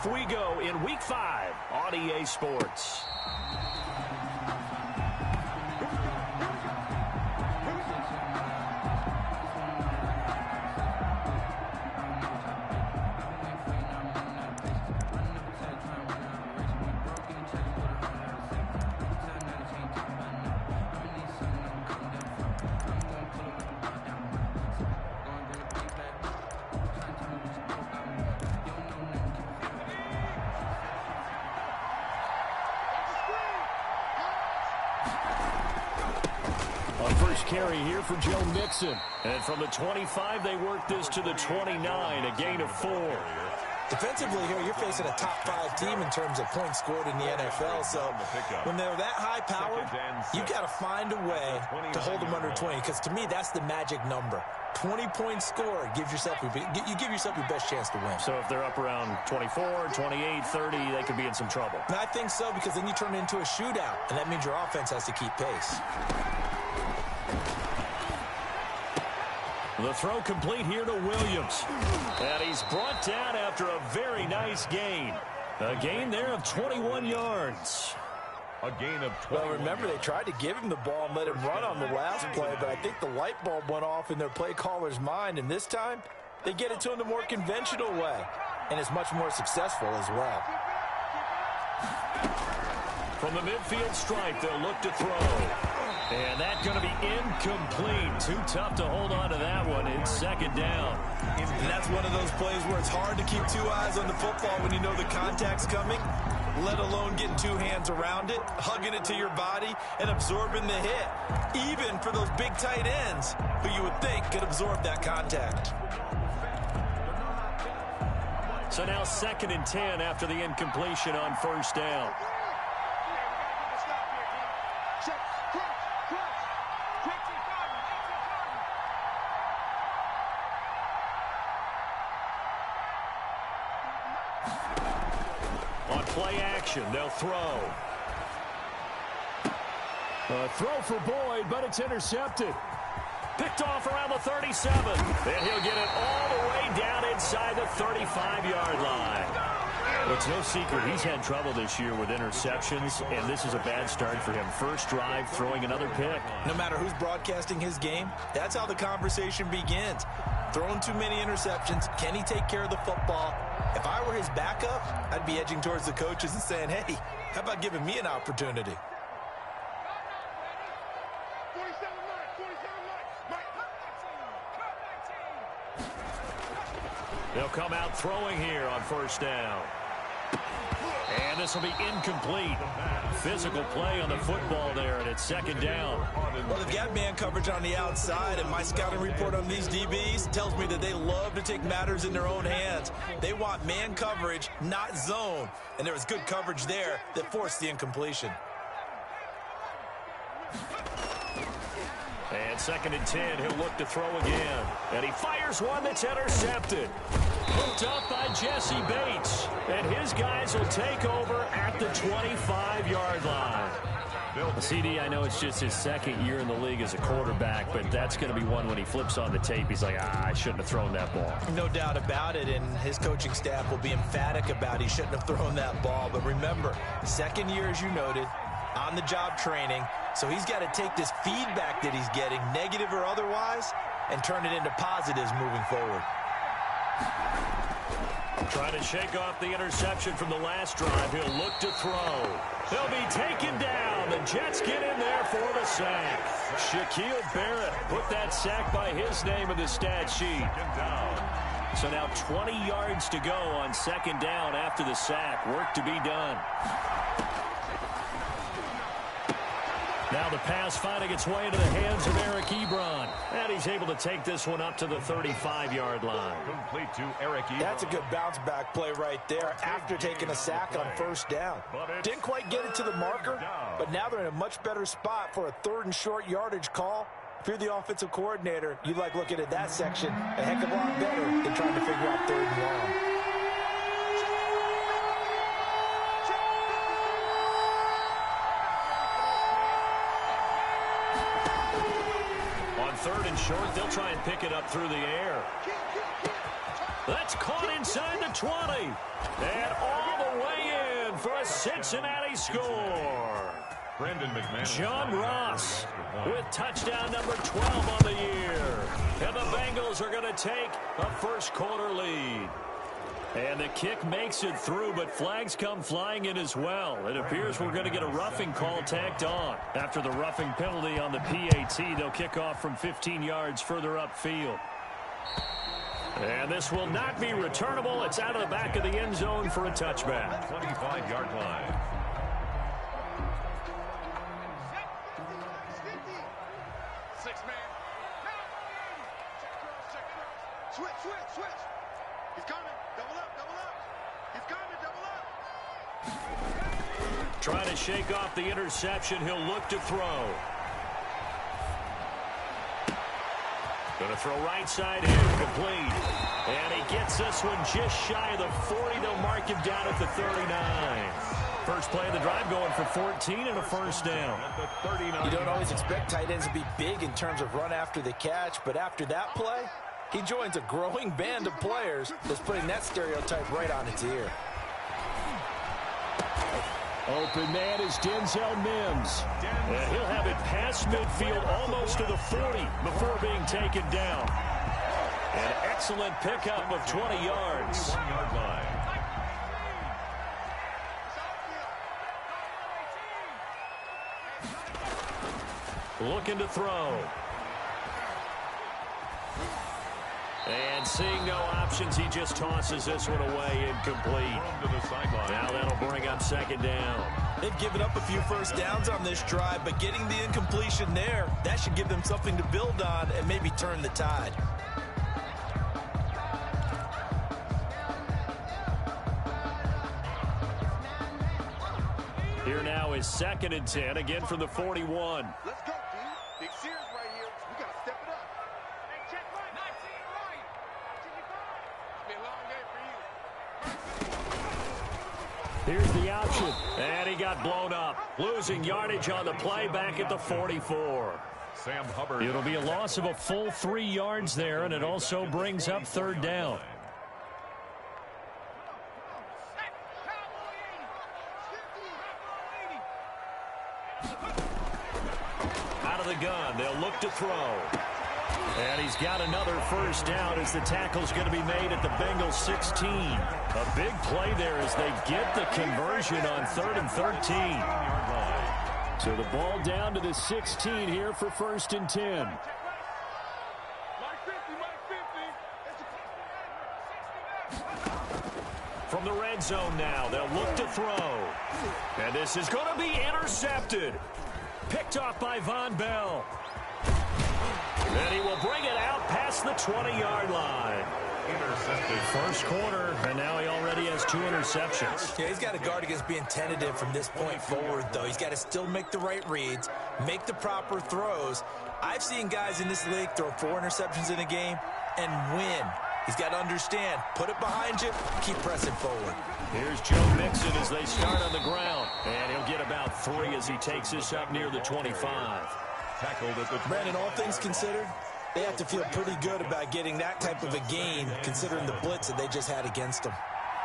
off we go in Week 5 on EA Sports. First carry here for Joe Mixon. And from the 25, they work this to the 29, a gain of 4. Defensively here, you're facing a top-5 team in terms of points scored in the NFL. So when they're that high-powered, you've got to find a way to hold them under 20. Because to me, that's the magic number. 20 points scored gives yourself you give yourself your best chance to win. So if they're up around 24, 28, 30, they could be in some trouble. And I think so, because then you turn it into a shootout, and that means your offense has to keep pace. The throw complete here to Williams. And he's brought down after a very nice gain. A gain there of 21 yards. A gain of 12. Well, remember, they tried to give him the ball and let him run on the last play, but I think the light bulb went off in their play caller's mind, and this time they get it to him the more conventional way, and it's much more successful as well. From the midfield stripe, they'll look to throw. And that's going to be incomplete. Too tough to hold on to that one. It's second down. And that's one of those plays where it's hard to keep two eyes on the football when you know the contact's coming, let alone getting two hands around it, hugging it to your body, and absorbing the hit, even for those big tight ends who you would think could absorb that contact. So now 2nd and 10 after the incompletion on first down. On play action, they'll throw. A throw for Boyd, but it's intercepted. Picked off around the 37. And he'll get it all the way down inside the 35-yard line. It's no secret he's had trouble this year with interceptions, and this is a bad start for him. First drive, throwing another pick. No matter who's broadcasting his game, that's how the conversation begins. Throwing too many interceptions. Can he take care of the football? If I were his backup, I'd be edging towards the coaches and saying, hey, how about giving me an opportunity? They'll come out throwing here on first down. And this will be incomplete. Physical play on the football there, and it's second down. Well, they've got man coverage on the outside, and my scouting report on these DBs tells me that they love to take matters in their own hands. They want man coverage, not zone. And there was good coverage there that forced the incompletion. And 2nd and 10, he'll look to throw again. And he fires one that's intercepted. Hooked up by Jesse Bates. And his guys will take over at the 25-yard line. CD, I know it's just his 2nd year in the league as a quarterback, but that's going to be one when he flips on the tape. He's like, I shouldn't have thrown that ball. No doubt about it, and his coaching staff will be emphatic about he shouldn't have thrown that ball. But remember, 2nd year, as you noted, on-the-job training. So he's got to take this feedback that he's getting, negative or otherwise, and turn it into positives moving forward. Trying to shake off the interception from the last drive. He'll look to throw. He'll be taken down. The Jets get in there for the sack. Shaquille Barrett put that sack by his name in the stat sheet. So now 20 yards to go on 2nd down after the sack. Work to be done. Now the pass finding its way into the hands of Eric Ebron. And he's able to take this one up to the 35-yard line. Complete to Eric Ebron. That's a good bounce-back play right there after taking a sack on first down. Didn't quite get it to the marker, but now they're in a much better spot for a 3rd and short yardage call. If you're the offensive coordinator, you like looking at that section a heck of a lot better than trying to figure out 3rd and long. On 3rd and short, they'll try and pick it up through the air. That's caught inside the 20. And for a Cincinnati score. Brandon McManus. John Ross with touchdown number 12 on the year. And the Bengals are going to take a first quarter lead. And the kick makes it through, but flags come flying in as well. It appears we're going to get a roughing call tacked on. After the roughing penalty on the PAT, they'll kick off from 15 yards further upfield. And this will not be returnable. It's out of the back of the end zone for a touchback. 25-yard line. Switch. He's coming. Double up. He's coming. Double up. Trying to shake off the interception. He'll look to throw. Going to throw right side in, complete. And he gets this one just shy of the 40. They'll mark him down at the 39. First play of the drive going for 14 and a first down. You don't always expect tight ends to be big in terms of run after the catch, but after that play, he joins a growing band of players that's putting that stereotype right on its ear. Open man is Denzel Mims. And he'll have it past midfield almost to the 40 before being taken down. An excellent pickup of 20 yards. 1-yard line. Looking to throw. And seeing no options, he just tosses this one away incomplete. Now that'll bring up second down. They've given up a few first downs on this drive, but getting the incompletion there, that should give them something to build on and maybe turn the tide. Here now is 2nd and 10, again from the 41. Let's go, D. Big series right here. We got to step it up. Hey, check right. 19 right. It's been a long day for you. Here's the option. And he got blown up. Losing yardage on the play back at the 44. Sam Hubbard. It'll be a loss of a full 3 yards there, and it also brings up third down. Out of the gun, they'll look to throw. And he's got another first down as the tackle's going to be made at the Bengals 16. A big play there as they get the conversion on 3rd and 13. So the ball down to the 16 here for 1st and 10. From the red zone now, they'll look to throw. And this is going to be intercepted. Picked off by Von Bell. And he will bring it out past the 20-yard line. Intercepted. First quarter, and now he already has 2 interceptions. Yeah, he's got to guard against being tentative from this point forward, though. He's got to still make the right reads, make the proper throws. I've seen guys in this league throw 4 interceptions in a game and win. He's got to understand, put it behind you, keep pressing forward. Here's Joe Mixon as they start on the ground. And he'll get about 3 as he takes this up near the 25. Tackled at the 20. Brandon, all things considered, they have to feel pretty good about getting that type of a gain, considering the blitz that they just had against them.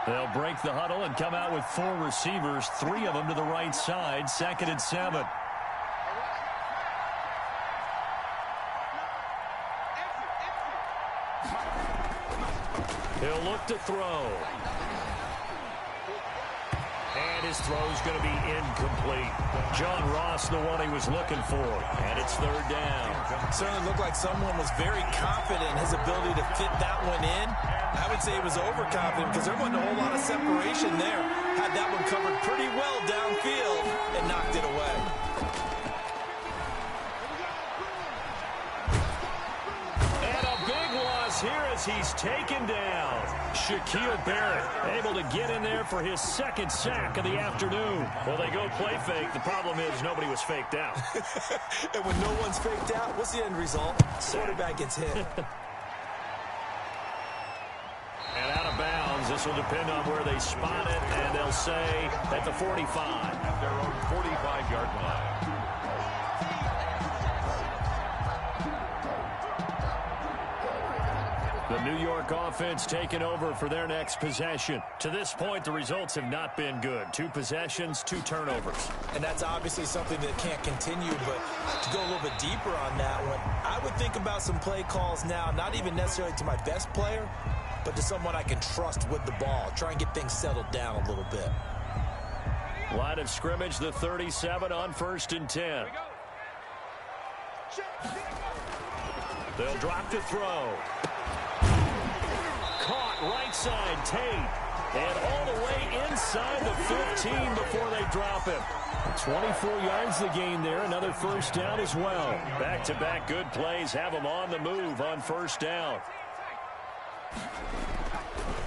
They'll break the huddle and come out with 4 receivers, 3 of them to the right side, 2nd and 7. He'll look to throw. And his throw's going to be incomplete. John Ross, the one he was looking for. And it's 3rd down. Certainly looked like someone was very confident in his ability to fit that one in. I would say he was overconfident because there wasn't a whole lot of separation there. Had that one covered pretty well downfield and knocked it away. And a big loss here as he's taken down. Shaquille Barrett able to get in there for his 2nd sack of the afternoon. Well, they go play fake. The problem is nobody was faked out. And when no one's faked out, what's the end result? Quarterback gets hit. And out of bounds. This will depend on where they spot it, and they'll say at the 45. At their own 45-yard line. The New York offense taking over for their next possession. To this point, the results have not been good. 2 possessions, 2 turnovers. And that's obviously something that can't continue, but to go a little bit deeper on that one, I would think about some play calls now, not even necessarily to my best player, but to someone I can trust with the ball. Try and get things settled down a little bit. Line of scrimmage, the 37 on 1st and 10. They'll drop the throw. Caught right side, Tate. And all the way inside the 15 before they drop him. 24 yards the gain there. Another first down as well. Back-to-back good plays have them on the move on 1st down.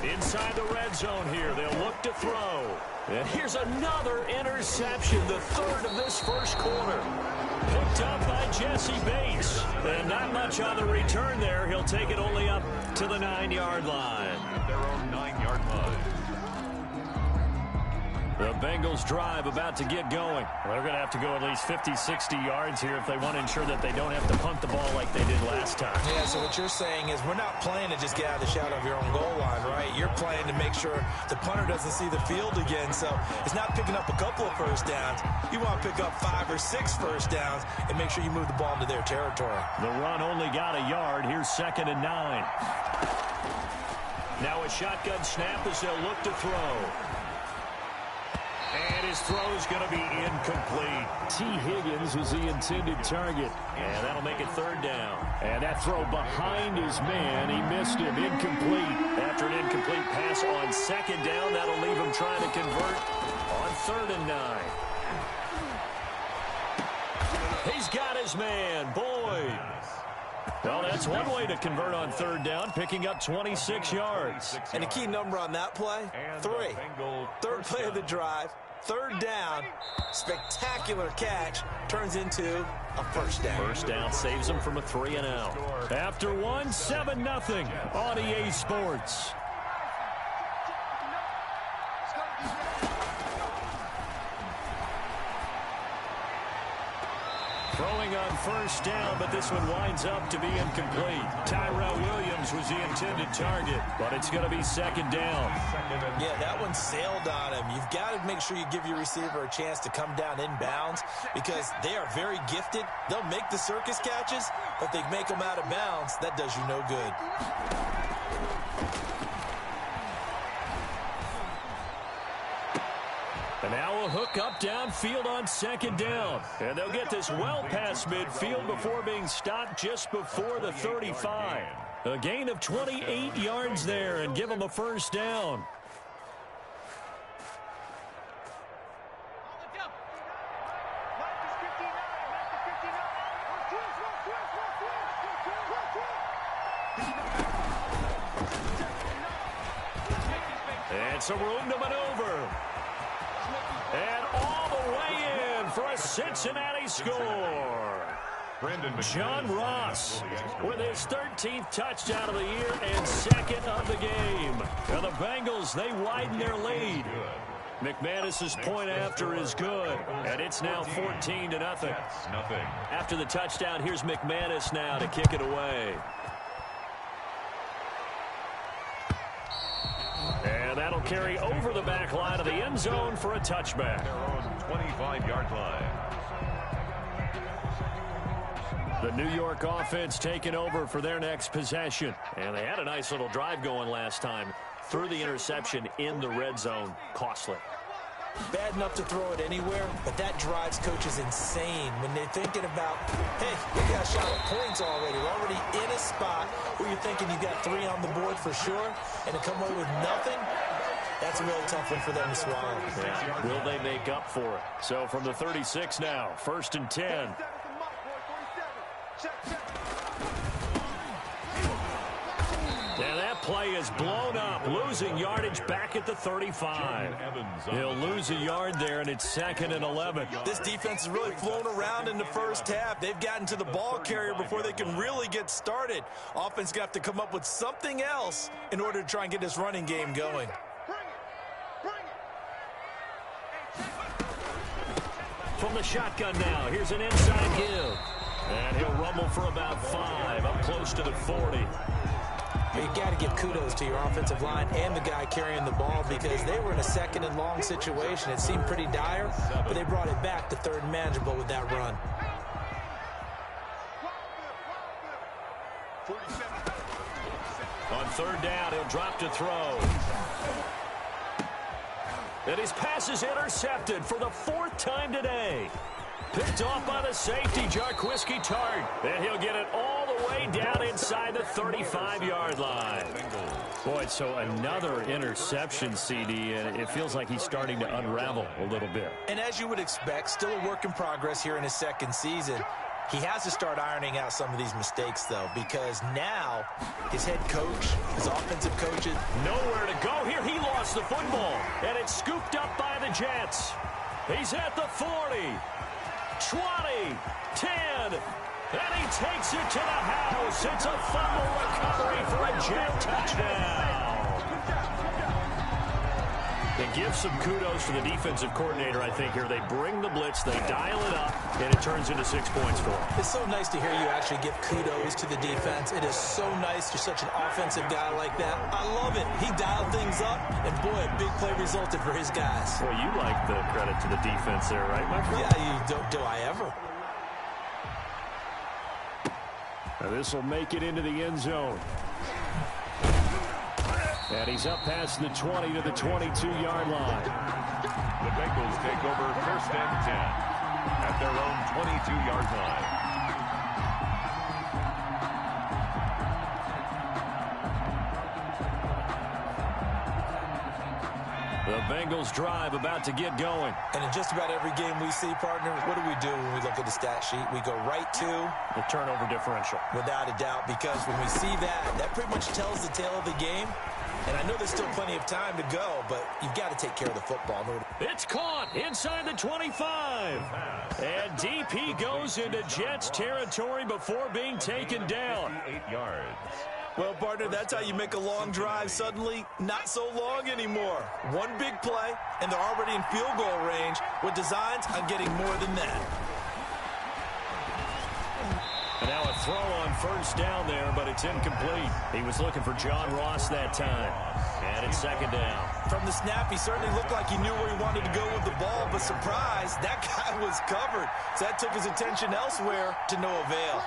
Inside the red zone here. They'll look to throw. And here's another interception, the 3rd of this first quarter. Picked up by Jesse Bates. And not much on the return there. He'll take it only up to the 9-yard line. At their own 9-yard line. The Bengals drive about to get going. Well, they're going to have to go at least 50, 60 yards here if they want to ensure that they don't have to punt the ball like they did last time. Yeah, so what you're saying is we're not playing to just get out of the shadow of your own goal line, right? You're playing to make sure the punter doesn't see the field again. So it's not picking up a couple of first downs. You want to pick up 5 or 6 first downs and make sure you move the ball into their territory. The run only got a yard. Here's 2nd and 9. Now a shotgun snap as they'll look to throw. And his throw is going to be incomplete. T. Higgins was the intended target. And that'll make it 3rd down. And that throw behind his man. He missed him. Incomplete. After an incomplete pass on 2nd down, that'll leave him trying to convert on 3rd and 9. He's got his man, Boyd. Well, that's one way to convert on 3rd down, picking up 26 yards. And the key number on that play, 3. 3rd play of the drive, 3rd down, spectacular catch, turns into a first down. First down saves them from a 3-and-out. After 1, 7-0 on EA Sports. Throwing on 1st down, but this one winds up to be incomplete. Tyrell Williams was the intended target, but it's going to be 2nd down. Yeah, that one sailed on him. You've got to make sure you give your receiver a chance to come down inbounds because they are very gifted. They'll make the circus catches, but if they make them out of bounds, that does you no good. And now a hook up downfield on 2nd down. And they'll get this well past midfield before being stopped just before the 35. A gain of 28 yards there and give them a first down. And some room to maneuver. And all the way in for a Cincinnati score. John Ross with his 13th touchdown of the year and 2nd of the game. Now the Bengals, they widen their lead. McManus's point after is good, and it's now 14-0. After the touchdown, here's McManus now to kick it away. And that'll carry over the back line of the end zone for a touchback. Their own 25-yard line. The New York offense taking over for their next possession. And they had a nice little drive going last time. Threw the interception in the red zone. Costly. Bad enough to throw it anywhere, but that drives coaches insane when they're thinking about, hey, we got a shot at points already. We're already in a spot where you're thinking you got 3 on the board for sure, and to come away with nothing, that's a really tough one for them to swallow. Yeah. Will they make up for it? So from the 36 now, 1st and 10. And that play is blown up, losing yardage back at the 35. He'll lose a yard there, and it's 2nd and 11. This defense has really flown around in the first half. They've gotten to the ball carrier before they can really get started. Offense got to come up with something else in order to try and get this running game going. From the shotgun now, here's an inside give. And he'll rumble for about 5, up close to the 40. You got to give kudos to your offensive line and the guy carrying the ball because they were in a second and long situation. It seemed pretty dire, but they brought it back to third and manageable with that run. On third down, he'll drop to throw. And his pass is intercepted for the 4th time today. Picked off by the safety, Jarquiski Tart. And he'll get it all the way down inside the 35-yard line. Boy, so another interception, CD, and it feels like he's starting to unravel a little bit. And as you would expect, still a work in progress here in his second season. He has to start ironing out some of these mistakes, though, because now his head coach, his offensive coaches, nowhere to go here. He lost the football, and it's scooped up by the Jets. He's at the 40, 20, 10, and he takes it to the house. It's a fumble recovery for a Jet touchdown. And give some kudos to the defensive coordinator, I think, here. They bring the blitz, they dial it up, and it turns into 6 points for them. It's so nice to hear you actually give kudos to the defense. It is so nice. You're such an offensive guy like that. I love it. He dialed things up, and boy, a big play resulted for his guys. Well, you like the credit to the defense there, right, my friend? Yeah, do I ever? Now this will make it into the end zone. And he's up past the 20 to the 22-yard line. The Bengals take over 1st and 10 at their own 22-yard line. The Bengals drive about to get going. And in just about every game we see, partner, what do when we look at the stat sheet? We go right to the turnover differential. Without a doubt, because when we see that pretty much tells the tale of the game. And I know there's still plenty of time to go, but you've got to take care of the football. It's caught inside the 25. And DP goes into Jets territory before being taken down. 8 yards. Well, partner, that's how you make a long drive suddenly not so long anymore. One big play, and they're already in field goal range with designs on getting more than that. And now a throw on 1st down there, but it's incomplete. He was looking for John Ross that time. And it's 2nd down. From the snap, he certainly looked like he knew where he wanted to go with the ball, but surprise, that guy was covered. So that took his attention elsewhere to no avail.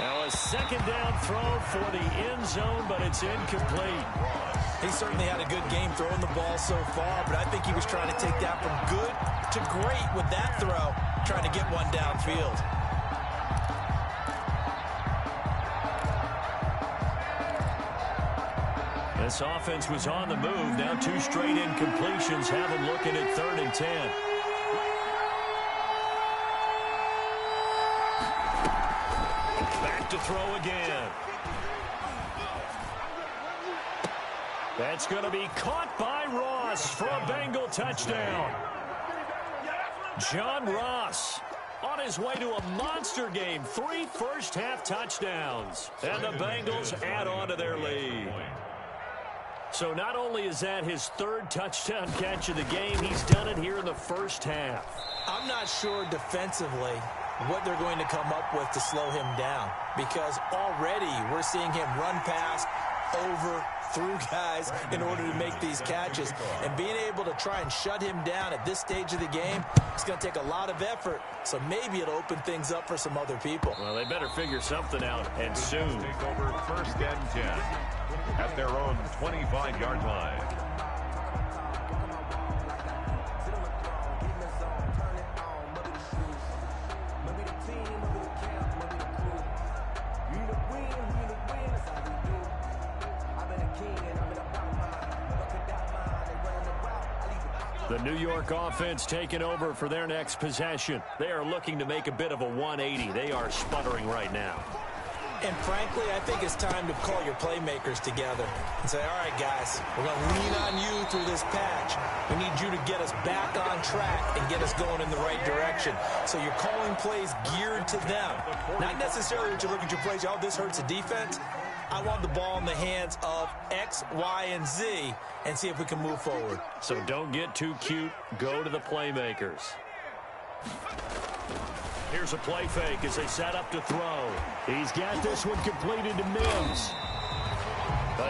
Now a 2nd down throw for the end zone, but it's incomplete. He certainly had a good game throwing the ball so far, but I think he was trying to take that from good to great with that throw, trying to get one downfield. This offense was on the move. Now 2 straight incompletions have him looking at 3rd and 10. Back to throw again. That's going to be caught by Ross for a Bengal touchdown. John Ross on his way to a monster game. 3 first-half touchdowns. And the Bengals add on to their lead. So not only is that his 3rd touchdown catch of the game, he's done it here in the first half. I'm not sure defensively what they're going to come up with to slow him down, because already we're seeing him run past, over, through guys in order to make these catches. And being able to try and shut him down at this stage of the game, it's going to take a lot of effort. So maybe it'll open things up for some other people. Well, they better figure something out, and soon. Take over 1st and 10 at their own 25-yard line. The New York offense taking over for their next possession. They are looking to make a bit of a 180. They are sputtering right now. And frankly, I think it's time to call your playmakers together and say, all right, guys, we're going to lean on you through this patch. We need you to get us back on track and get us going in the right direction. So you're calling plays geared to them. Not necessarily that you look at your plays, oh, this hurts the defense. I want the ball in the hands of X, Y, and Z and see if we can move forward. So don't get too cute. Go to the playmakers. Here's a play fake as they set up to throw. He's got this one completed to Mims.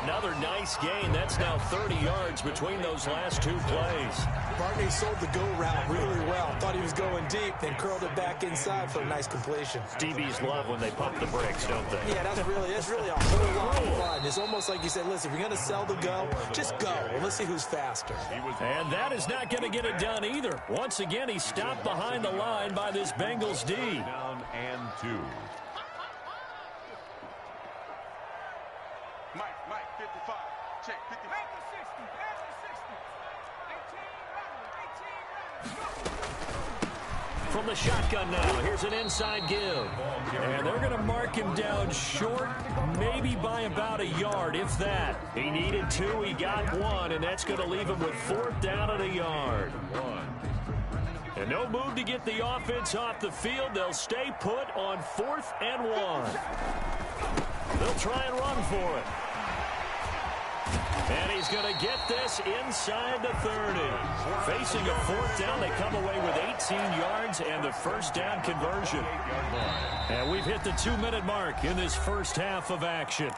Another nice gain. That's now 30 yards between those last two plays. Barney sold the go route really well. Thought he was going deep, then curled it back inside for a nice completion. DBs love when they pump the brakes, don't they? Yeah, that's really a whole lot of fun. It's almost like you said, listen, if you're going to sell the go, just go. Well, let's see who's faster. And that is not going to get it done either. Once again, he's stopped behind the line by this Bengals D. Down and 2. Mike, 55. Check, 55. From the shotgun now, here's an inside give. And they're going to mark him down short, maybe by about a yard, if that. He needed 2, he got 1, and that's going to leave him with 4th down and a yard. And no move to get the offense off the field. They'll stay put on 4th and 1. They'll try and run for it. And he's going to get this inside the 30. Facing a 4th down, they come away with 18 yards and the first down conversion. And we've hit the 2-minute mark in this first half of action.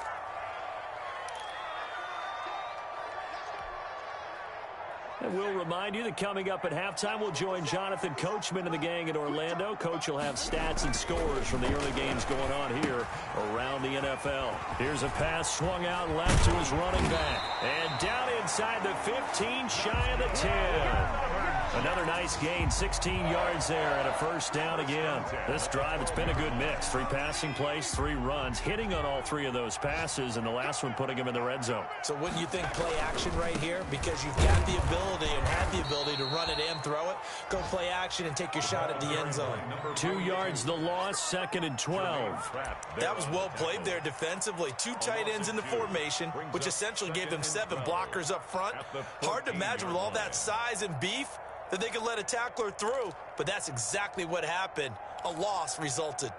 And we'll remind you that coming up at halftime, we'll join Jonathan Coachman and the gang in Orlando. Coach will have stats and scores from the early games going on here around the NFL. Here's a pass swung out left to his running back. And down inside the 15, shy of the 10. Another nice gain, 16 yards there and a first down again. This drive, it's been a good mix. 3 passing plays, 3 runs, hitting on all 3 of those passes, and the last one putting him in the red zone. So wouldn't you think play action right here? Because you've got the ability and have the ability to run it and throw it. Go play action and take your shot at the end zone. 2 yards the loss, 2nd and 12. That was well played there defensively. 2 tight ends in the formation, which essentially gave them 7 blockers up front. Hard to imagine with all that size and beef that they could let a tackler through, but that's exactly what happened. A loss resulted.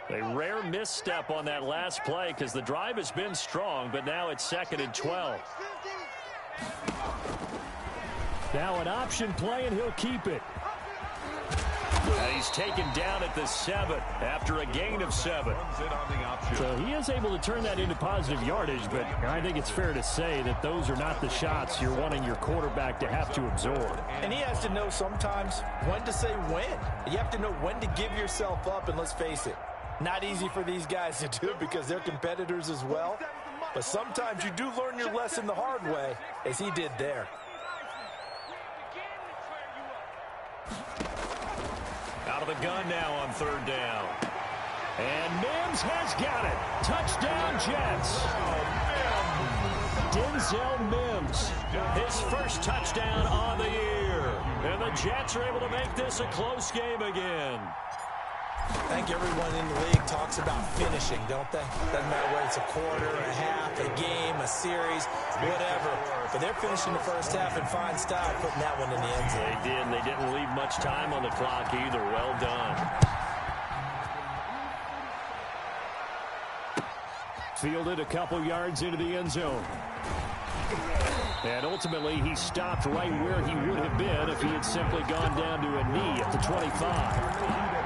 A rare misstep on that last play because the drive has been strong, but now it's 2nd and 12. Now an option play, and he'll keep it. And he's taken down at the 7 after a gain of 7. So he is able to turn that into positive yardage, but I think it's fair to say that those are not the shots you're wanting your quarterback to have to absorb. And he has to know sometimes when to say when. You have to know when to give yourself up, and let's face it, not easy for these guys to do because they're competitors as well. But sometimes you do learn your lesson the hard way, as he did there. Out of the gun now on 3rd down. And Mims has got it. Touchdown, Jets. Denzel Mims, his first touchdown on the year. And the Jets are able to make this a close game again. I think everyone in the league talks about finishing, don't they? Doesn't matter whether it's a quarter, a half, a game, a series, whatever. But they're finishing the first half in fine style, putting that one in the end zone. They did, and they didn't leave much time on the clock either. Well done. Fielded a couple yards into the end zone. And ultimately, he stopped right where he would have been if he had simply gone down to a knee at the 25.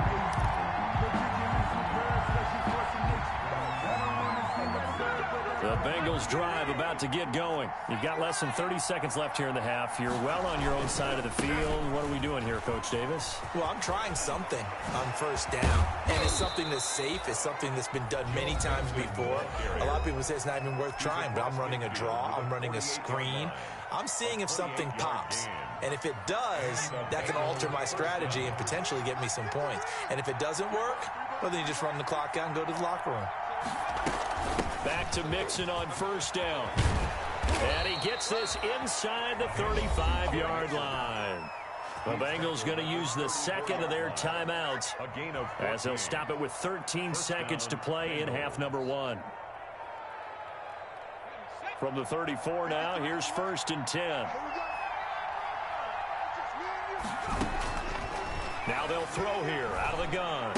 The Bengals drive about to get going. You've got less than 30 seconds left here in the half. You're well on your own side of the field. What are we doing here, Coach Davis? Well, I'm trying something on 1st down. And it's something that's safe. It's something that's been done many times before. A lot of people say it's not even worth trying, but I'm running a draw. I'm running a screen. I'm seeing if something pops. And if it does, that can alter my strategy and potentially get me some points. And if it doesn't work, well, then you just run the clock out and go to the locker room. Back to Mixon on 1st down. And he gets this inside the 35-yard line. The Bengals going to use the second of their timeouts as they'll stop it with 13 seconds to play in half number 1. From the 34 now, here's 1st and 10. Now they'll throw here out of the gun.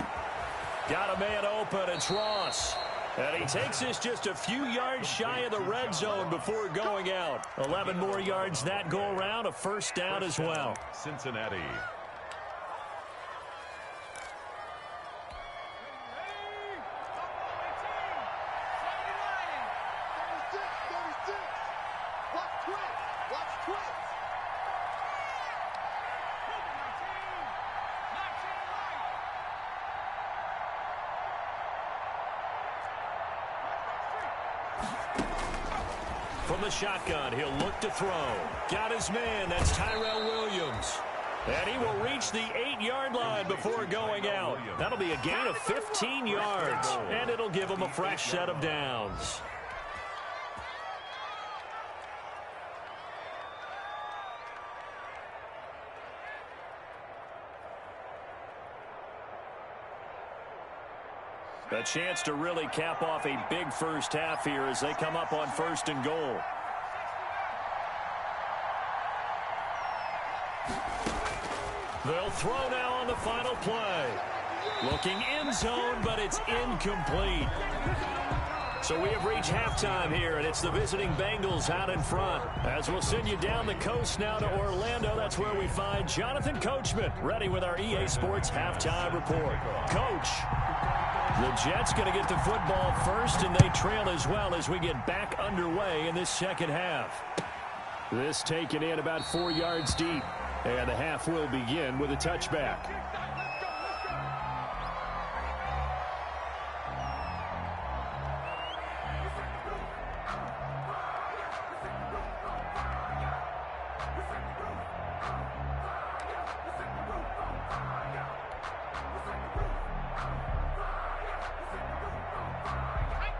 Got a man open. It's Ross. And he takes this just a few yards shy of the red zone before going out. 11 more yards that go around, a first down as well. Cincinnati. From the shotgun, he'll look to throw. Got his man. That's Tyrell Williams. And he will reach the 8-yard line before going out. That'll be a gain of 15 yards. And it'll give him a fresh set of downs. A chance to really cap off a big first half here as they come up on 1st and goal. They'll throw now on the final play. Looking end zone, but it's incomplete. So we have reached halftime here, and it's the visiting Bengals out in front. As we'll send you down the coast now to Orlando, that's where we find Jonathan Coachman, ready with our EA Sports halftime report. Coach. The Jets going to get the football first, and they trail as well as we get back underway in this second half. This taken in about 4 yards deep, and the half will begin with a touchback.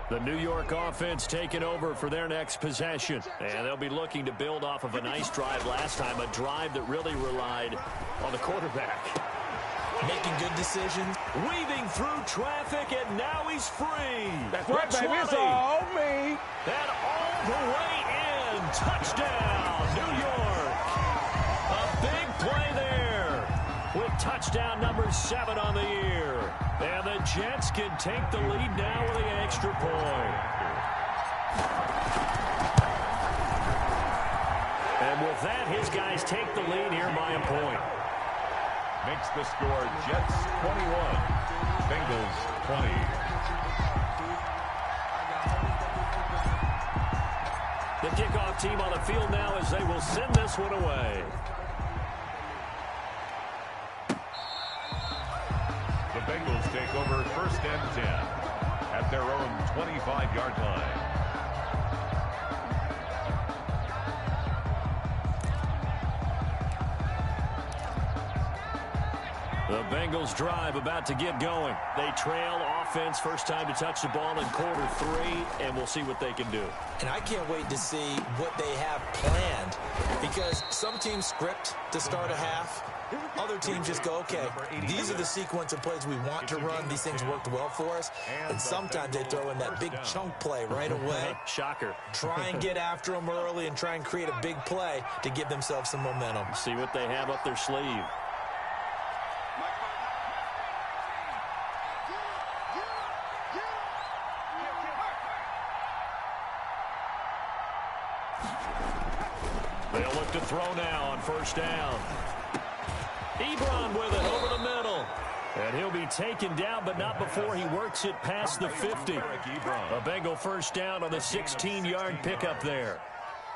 The New York offense taking over for their next possession. And they'll be looking to build off of a nice drive last time, a drive that really relied on the quarterback. Making good decisions. Weaving through traffic, and now he's free. That's right, baby. It's all me. And all the way in. Touchdown, New York. A big play there with touchdown number 7 on the year. And the Jets can take the lead now with the extra point. And with that, his guys take the lead here by a point. Makes the score Jets 21, Bengals 20. The kickoff team on the field now as they will send this one away. The Bengals take over 1st and 10 at their own 25-yard line. The Bengals drive about to get going. They trail offense, first time to touch the ball in quarter 3, and we'll see what they can do. And I can't wait to see what they have planned, because some teams script to start a half. Other teams just go, okay, these are the sequence of plays we want to run. These things worked well for us. And sometimes they throw in that big chunk play right away. Shocker. Try and get after them early and try and create a big play to give themselves some momentum. See what they have up their sleeve. They'll look to throw now on 1st down. Ebron with it over the middle. And he'll be taken down, but not before he works it past the 50. A Bengal first down on the 16-yard pickup there.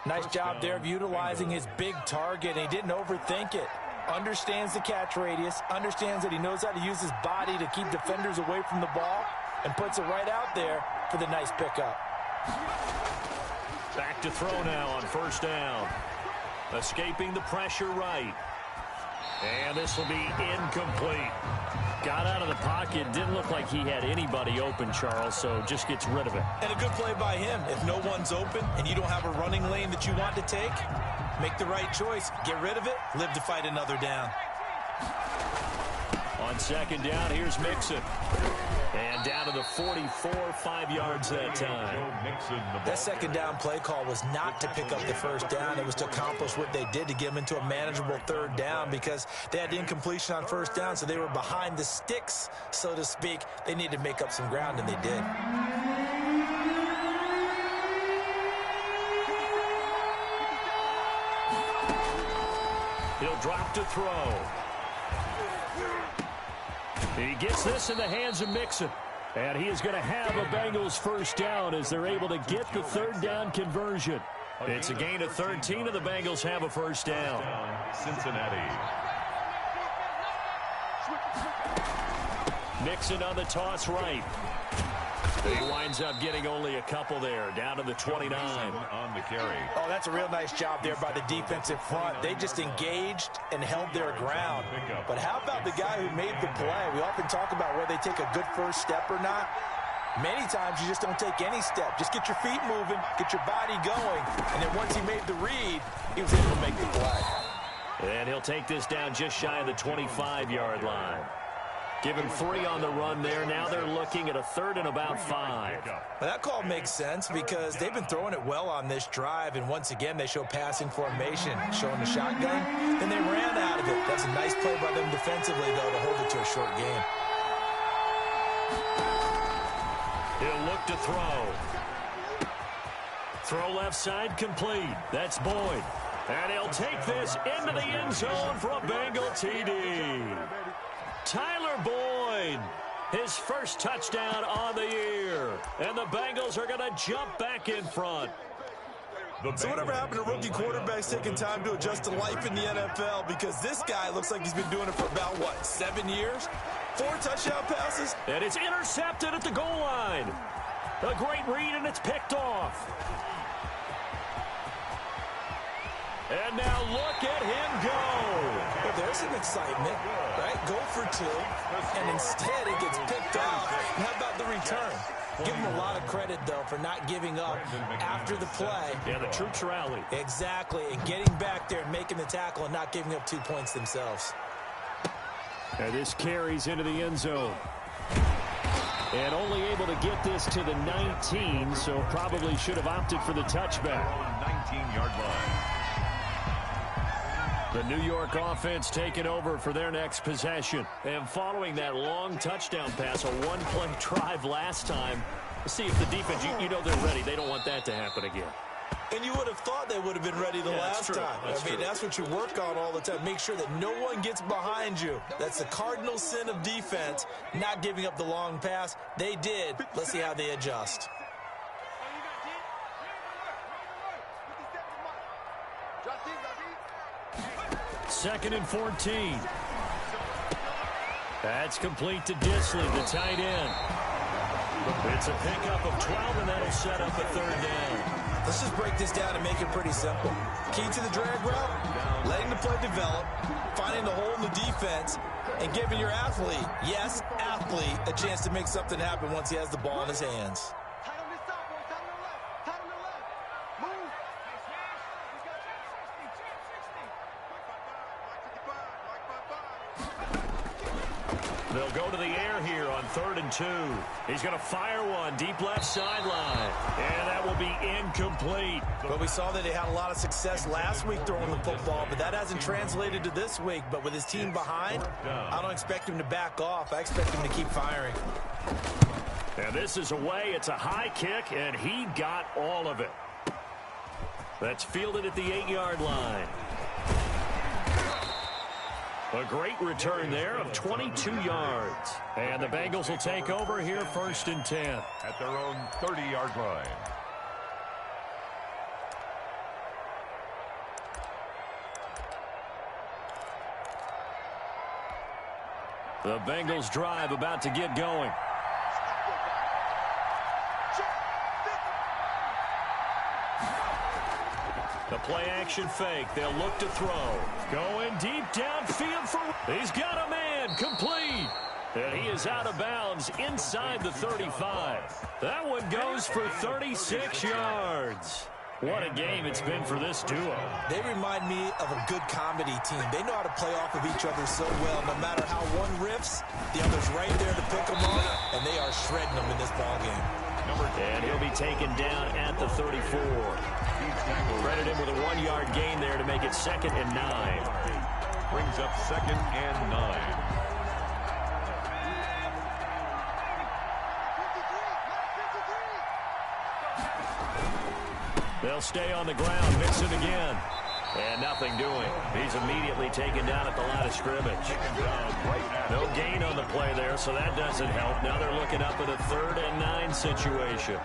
Nice job there of utilizing his big target. He didn't overthink it. Understands the catch radius. Understands that he knows how to use his body to keep defenders away from the ball. And puts it right out there for the nice pickup. Back to throw now on 1st down. Escaping the pressure right. And this will be incomplete. Got out of the pocket. Didn't look like he had anybody open, Charles, so just gets rid of it. And a good play by him. If no one's open and you don't have a running lane that you want to take, make the right choice. Get rid of it. Live to fight another down. On second down, here's Mixon. And down to the 44, 5 yards that time. That second down play call was not to pick up the first down. It was to accomplish what they did, to get them into a manageable third down, because they had incompletion on first down, so they were behind the sticks, so to speak. They needed to make up some ground, and they did. He'll drop to throw. He gets this in the hands of Mixon. And he is going to have a Bengals first down as they're able to get the third down conversion. It's a gain of 13, and the Bengals have a first down. Cincinnati. Mixon on the toss right. He winds up getting only a couple there, down to the 29. On the carry. Oh, that's a real nice job there by the defensive front. They just engaged and held their ground. But how about the guy who made the play? We often talk about whether they take a good first step or not. Many times you just don't take any step. Just get your feet moving, get your body going. And then once he made the read, he was able to make the play. And he'll take this down just shy of the 25-yard line. Given 3 on the run there. Now they're looking at a third and about 5. Well, that call makes sense because they've been throwing it well on this drive, and once again they show passing formation, showing the shotgun. Then they ran out of it. That's a nice play by them defensively, though, to hold it to a short game. He'll look to throw. Throw left side complete. That's Boyd. And he'll take this into the end zone for a Bengal TD. Tyler Boyd, his first touchdown on the year. And the Bengals are going to jump back in front. So whatever happened to rookie quarterbacks taking time to adjust to life in the NFL? Because this guy looks like he's been doing it for about, 7 years? 4 touchdown passes? And it's intercepted at the goal line. A great read, and it's picked off. And now look at him go. Well, there's some excitement, right? Go for 2, and instead it gets picked off. And how about the return? Give him a lot of credit, though, for not giving up after the play. Yeah, the troops rally. Exactly, and getting back there and making the tackle and not giving up 2 points themselves. And this carries into the end zone. And only able to get this to the 19, so probably should have opted for the touchback. 19-yard line. The New York offense taking over for their next possession. And following that long touchdown pass, a one-play drive last time, let's see if the defense, you know they're ready. They don't want that to happen again. And you would have thought they would have been ready the last time. That's what you work on all the time. Make sure that no one gets behind you. That's the cardinal sin of defense, not giving up the long pass. They did. Let's see how they adjust. 2nd and 14. That's complete to Disley, the tight end. It's a pickup of 12, and that'll set up a third down. Let's just break this down and make it pretty simple. Key to the drag route, letting the play develop, finding the hole in the defense, and giving your athlete, yes, athlete, a chance to make something happen once he has the ball in his hands. They'll go to the air here on 3rd and 2. He's going to fire one deep left sideline. And that will be incomplete. But we saw that he had a lot of success last week throwing the football, but that hasn't translated to this week. But with his team behind, I don't expect him to back off. I expect him to keep firing. And this is away. It's a high kick, and he got all of it. That's fielded at the 8-yard line. A great return there of 22 yards. And the Bengals will take over here 1st and 10. At their own 30-yard line. The Bengals drive about to get going. The play-action fake. They'll look to throw. Going deep downfield for... He's got a man. Complete. And he is out of bounds inside the 35. That one goes for 36 yards. What a game it's been for this duo. They remind me of a good comedy team. They know how to play off of each other so well. No matter how one riffs, the other's right there to pick them up, and they are shredding them in this ballgame. And he'll be taken down at the 34. Credit him with a 1-yard gain there to make it 2nd and 9. Brings up 2nd and 9. They'll stay on the ground, mix it again. And nothing doing. He's immediately taken down at the line of scrimmage. No gain on the play there, so that doesn't help. Now they're looking up at a 3rd and 9 situation.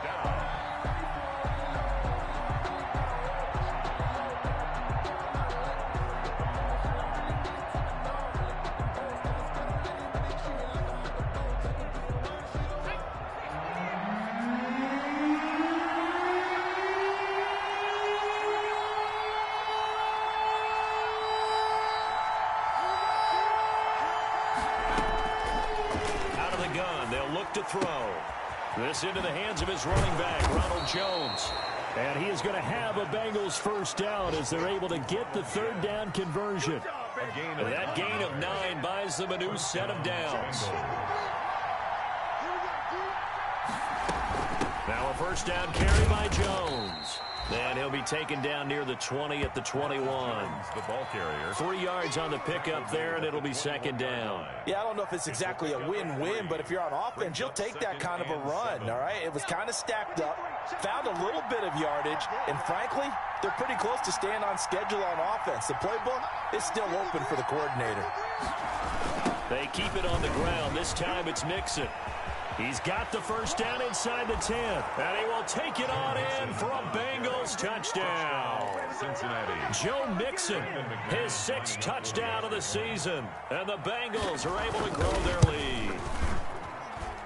To throw. This into the hands of his running back, Ronald Jones. And he is going to have a Bengals first down as they're able to get the 3rd down conversion. That gain of 9 buys them a new set of downs. Now a first down carry by Jones. And he'll be taken down near the 20 at the 21. The ball carrier. 3 yards on the pickup there, and it'll be 2nd down. Yeah, I don't know if it's exactly a win-win, but if you're on offense, you'll take that kind of a run, all right? It was kind of stacked up, found a little bit of yardage, and frankly, they're pretty close to staying on schedule on offense. The playbook is still open for the coordinator. They keep it on the ground. This time it's Mixon. He's got the first down inside the 10. And he will take it on in for a Bengals touchdown. Cincinnati. Joe Mixon, his 6th touchdown of the season. And the Bengals are able to grow their lead.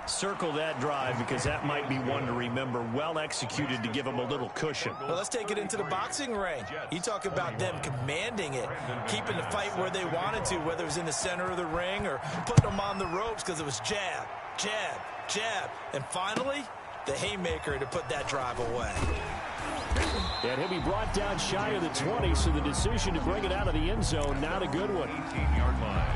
Circle that drive because that might be one to remember. Well executed to give them a little cushion. Well, let's take it into the boxing ring. You talk about them commanding it, keeping the fight where they wanted to, whether it was in the center of the ring or putting them on the ropes because it was jab, jab, jab. And finally, the haymaker to put that drive away. And he'll be brought down shy of the 20, so the decision to bring it out of the end zone, not a good one. 18-yard line.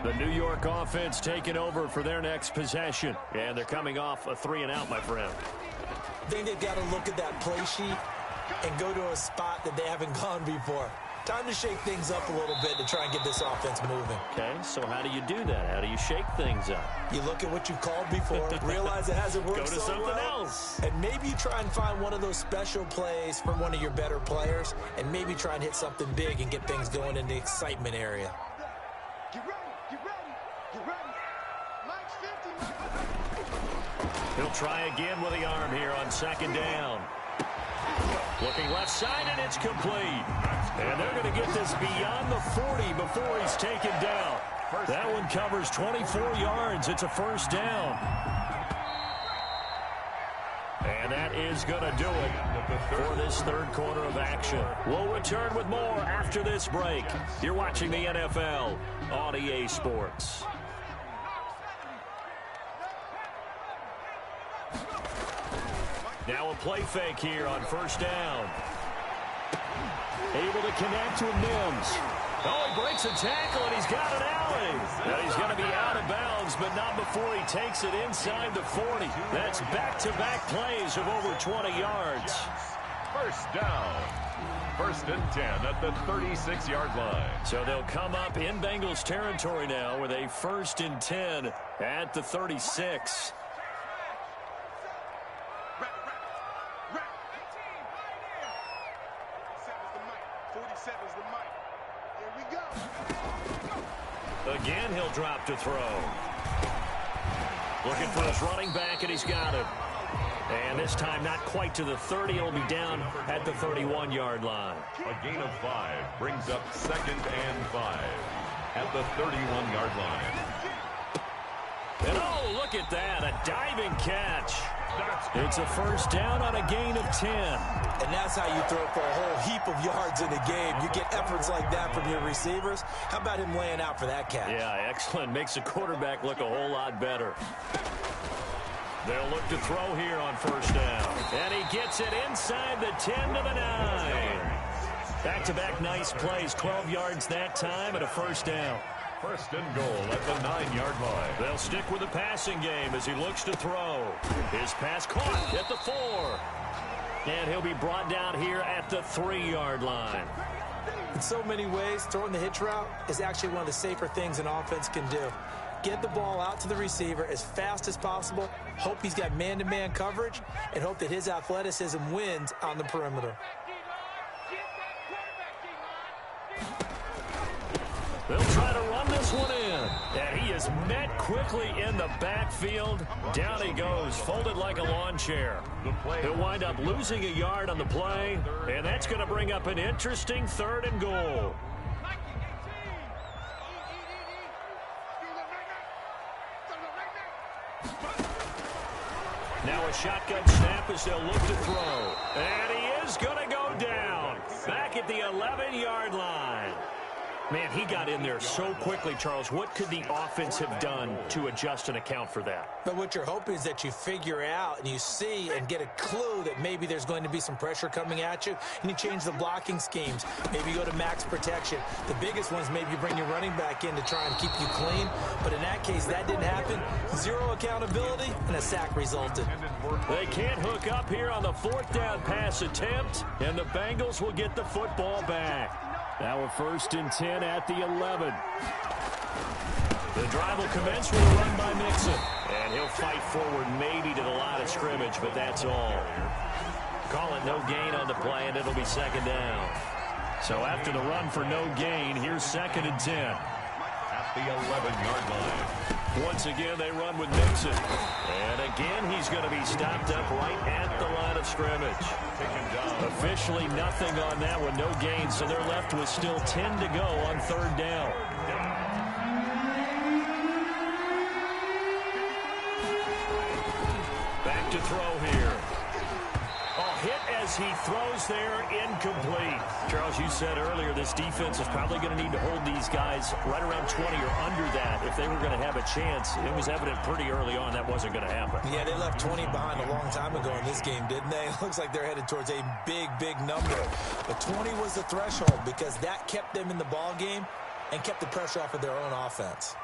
The New York offense taking over for their next possession. And they're coming off a 3-and-out, my friend. I think they've got to look at that play sheet and go to a spot that they haven't gone before. Time to shake things up a little bit to try and get this offense moving. Okay, so how do you do that? How do you shake things up? You look at what you called before, realize it hasn't worked Go to so something well, else. and maybe you try and find one of those special plays for one of your better players, and maybe try and hit something big and get things going in the excitement area. Get ready, get ready, get ready. Mike's 50. He'll try again with the arm here on 2nd down. Looking left side, and it's complete. And they're going to get this beyond the 40 before he's taken down. That one covers 24 yards. It's a first down. And that is going to do it for this 3rd quarter of action. We'll return with more after this break. You're watching the NFL on EA Sports. Now a play fake here on 1st down. Able to connect with Mims. Oh, he breaks a tackle, and he's got an alley. Now he's going to be out of bounds, but not before he takes it inside the 40. That's back-to-back plays of over 20 yards. First down. 1st and 10 at the 36-yard line. So they'll come up in Bengals territory now with a 1st and 10 at the 36. Again, he'll drop to throw. Looking for his running back, and he's got it. And this time not quite to the 30. He'll be down at the 31-yard line. A gain of 5 brings up 2nd and 5. at the 31-yard line. And oh, look at that, a diving catch. It's a first down on a gain of 10. And that's how you throw for a whole heap of yards in a game. You get efforts like that from your receivers. How about him laying out for that catch? Yeah, excellent. Makes the quarterback look a whole lot better. They'll look to throw here on first down. And he gets it inside the 10 to the 9. Back-to-back nice plays, 12 yards that time and a first down. First and goal at the 9-yard line. They'll stick with the passing game as he looks to throw. His pass caught at the 4. And he'll be brought down here at the 3-yard line. In so many ways, throwing the hitch route is actually one of the safer things an offense can do. Get the ball out to the receiver as fast as possible, hope he's got man-to-man coverage, and hope that his athleticism wins on the perimeter. They'll try to run this one in. And he is met quickly in the backfield. Down he goes, folded like a lawn chair. He'll wind up losing a yard on the play, and that's going to bring up an interesting 3rd and goal. Now a shotgun snap as they'll look to throw. And he is going to go down. Back at the 11-yard line. Man, he got in there so quickly, Charles. What could the offense have done to adjust and account for that? But what you're hoping is that you figure out and you see and get a clue that maybe there's going to be some pressure coming at you, and you change the blocking schemes. Maybe you go to max protection. The biggest ones, maybe you bring your running back in to try and keep you clean. But in that case, that didn't happen. Zero accountability, and a sack resulted. They can't hook up here on the 4th down pass attempt, and the Bengals will get the football back. Now a 1st and 10 at the 11. The drive will commence with a run by Mixon. And he'll fight forward maybe to the line of scrimmage, but that's all. Call it no gain on the play, and it'll be 2nd down. So after the run for no gain, here's 2nd and 10. At the 11-yard line. Once again, they run with Mixon. And again, he's going to be stopped up right at the line of scrimmage. Officially nothing on that one, no gain, so they're left with still 10 to go on 3rd down. Back to throw here. Hit as he throws there, incomplete. Charles, you said earlier this defense is probably going to need to hold these guys right around 20 or under that if they were going to have a chance. It was evident pretty early on that wasn't going to happen. Yeah, they left 20 behind a long time ago in this game, didn't they? It looks like they're headed towards a big, big number. But 20 was the threshold because that kept them in the ball game and kept the pressure off of their own offense.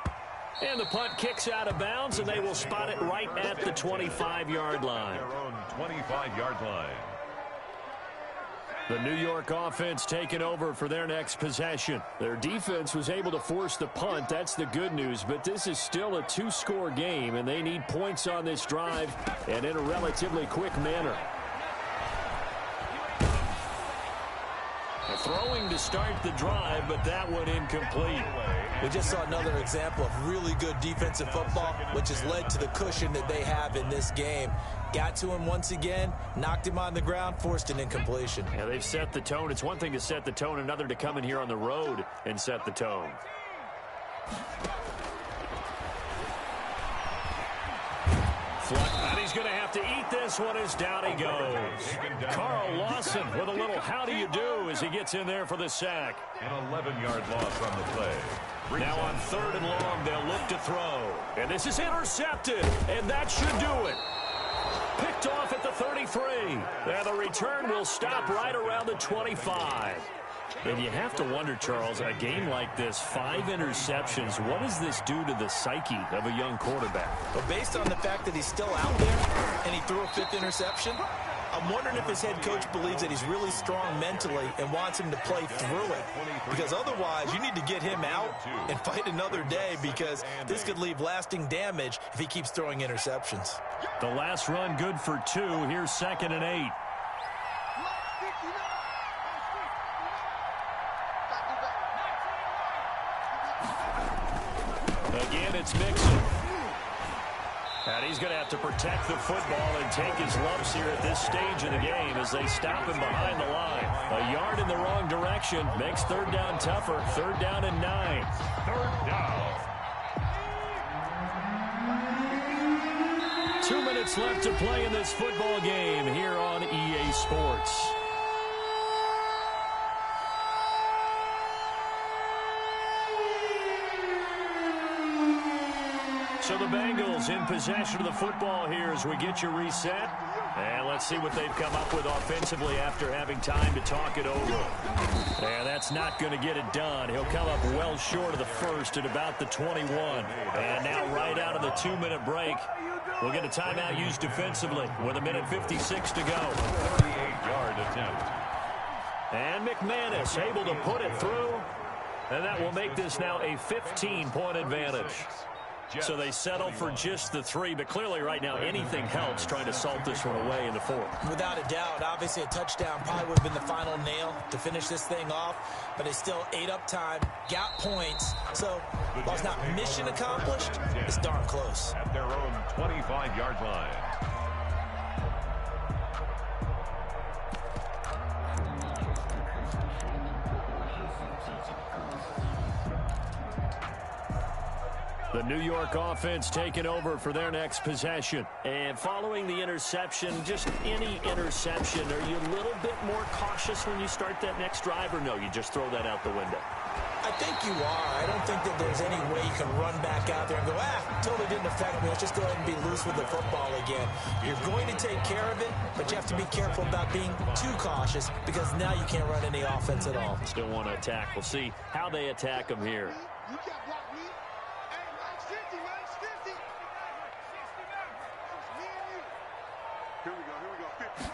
And the punt kicks out of bounds, and they will spot it right at the 25-yard line. Their own 25-yard line. The New York offense taking over for their next possession. Their defense was able to force the punt. That's the good news, but this is still a 2-score game, and they need points on this drive and in a relatively quick manner. Throwing to start the drive, but that one incomplete. We just saw another example of really good defensive football, which has led to the cushion that they have in this game. Got to him once again, knocked him on the ground, forced an incompletion. Yeah, they've set the tone. It's one thing to set the tone, another to come in here on the road and set the tone. And he's going to have to eat this one as down he goes. Carl Lawson with a little how do you do as he gets in there for the sack. An 11-yard loss on the play. Now on 3rd and long, they'll look to throw. And this is intercepted, and that should do it. Picked off at the 33. And the return will stop right around the 25. And you have to wonder, Charles, a game like this, 5 interceptions, what does this do to the psyche of a young quarterback? Well, based on the fact that he's still out there and he threw a 5th interception, I'm wondering if his head coach believes that he's really strong mentally and wants him to play through it. Because otherwise, you need to get him out and fight another day because this could leave lasting damage if he keeps throwing interceptions. The last run good for 2. Here's 2nd and 8. Again, it's Mixon. And he's going to have to protect the football and take his lumps here at this stage of the game as they stop him behind the line. A yard in the wrong direction makes third down tougher. 3rd down and 9. 3rd down. 2 minutes left to play in this football game here on EA Sports. So the Bengals in possession of the football here as we get you reset. And let's see what they've come up with offensively after having time to talk it over. And that's not going to get it done. He'll come up well short of the first at about the 21. And now right out of the 2-minute break, we'll get a timeout used defensively with 1:56 to go. 38-yard attempt. And McManus able to put it through. And that will make this now a 15-point advantage. So they settle for just the 3, but clearly right now anything helps trying to salt this one away in the 4th. Without a doubt, obviously a touchdown probably would have been the final nail to finish this thing off, but they still ate up time, got points. So while it's not mission accomplished, it's darn close. At their own 25-yard line. The New York offense taking over for their next possession. And following the interception, just any interception, are you a little bit more cautious when you start that next drive, or no, you just throw that out the window? I think you are. I don't think that there's any way you can run back out there and go, totally didn't affect me. Let's just go ahead and be loose with the football again. You're going to take care of it, but you have to be careful about being too cautious because now you can't run any offense at all. Still want to attack. We'll see how they attack them here. You can't block me. Hey, Max 50, Max 50. It's me and you. Here we go, 50, 50.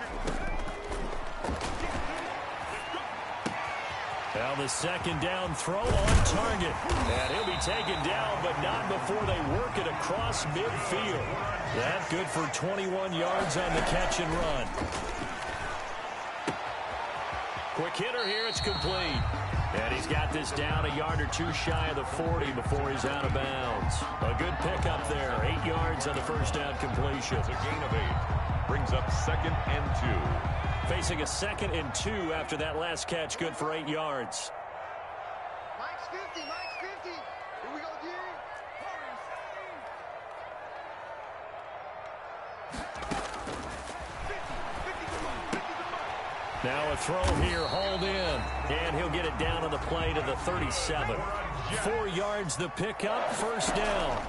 Now the 2nd down throw on target. And he'll be taken down, but not before they work it across midfield. That good for 21 yards on the catch and run. Quick hitter here, it's complete. And he's got this down a yard or 2 shy of the 40 before he's out of bounds. A good pickup there, 8 yards on the first down completion. It's a gain of 8. Brings up 2nd and 2. Facing a 2nd and 2 after that last catch, good for 8 yards. Max 50, Max 50. Here we go, Jerry. Now a throw here, hauled in. And he'll get it down on the play to the 37. 4 yards the pickup, first down.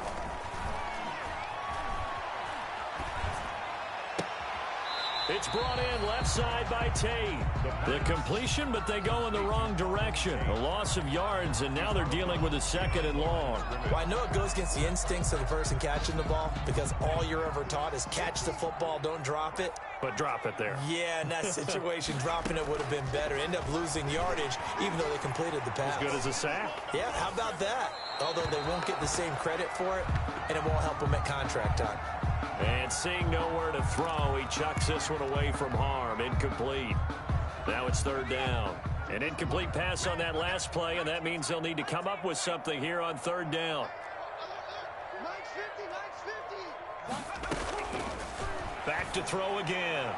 It's brought in left side by Tate. The completion, but they go in the wrong direction. A loss of yards, and now they're dealing with a 2nd and long. Well, I know it goes against the instincts of the person catching the ball because all you're ever taught is catch the football, don't drop it. But drop it there. Yeah, in that situation, dropping it would have been better. End up losing yardage, even though they completed the pass. As good as a sack. Yeah, how about that? Although they won't get the same credit for it, and it won't help them at contract time. And seeing nowhere to throw, he chucks this one away from harm. Incomplete. Now it's 3rd down. An incomplete pass on that last play, and that means they'll need to come up with something here on 3rd down. Max 50, Max 50. Back to throw again.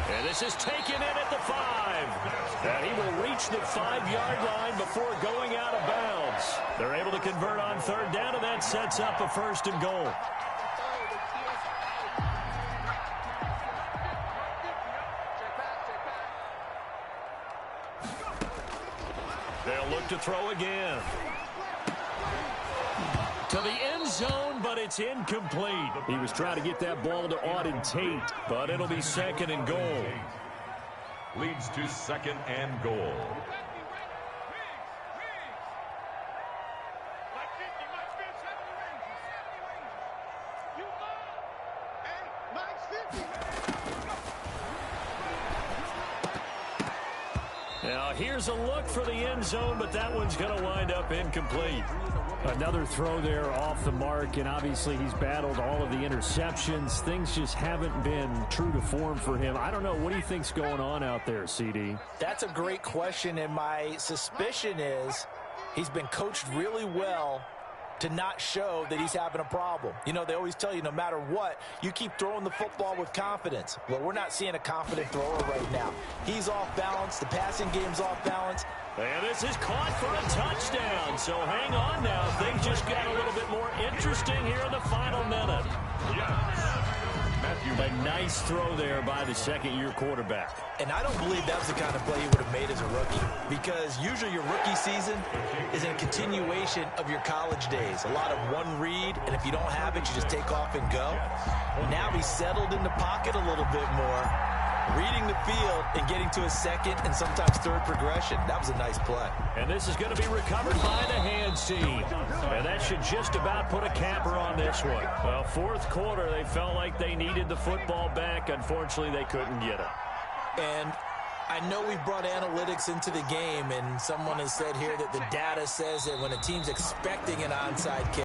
And this is taken in at the 5. And he will reach the 5-yard line before going out of bounds. They're able to convert on 3rd down, and that sets up a 1st and goal. They'll look to throw again. To the end zone, but it's incomplete. He was trying to get that ball to Auden Tate, but it'll be 2nd and goal. Leads to 2nd and goal. Now here's a look for the end zone, but that one's going to wind up incomplete. Another throw there off the mark, and obviously he's battled all of the interceptions. Things just haven't been true to form for him. I don't know. What do you think's going on out there, CD? That's a great question, and my suspicion is he's been coached really well to not show that he's having a problem. You know, they always tell you no matter what, you keep throwing the football with confidence. Well, we're not seeing a confident thrower right now. He's off balance. The passing game's off balance. And this is caught for a touchdown. So hang on now. Things just got a little bit more interesting here in the final minute. A nice throw there by the second-year quarterback. And I don't believe that was the kind of play he would have made as a rookie, because usually your rookie season is a continuation of your college days. A lot of one read, and if you don't have it, you just take off and go. Now he's settled in the pocket a little bit more, reading the field and getting to a second and sometimes third progression. That was a nice play. And this is going to be recovered by the hands team. And that should just about put a capper on this one. Well, fourth quarter, they felt like they needed the football back. Unfortunately, they couldn't get it. And I know we've brought analytics into the game, and someone has said here that the data says that when a team's expecting an onside kick,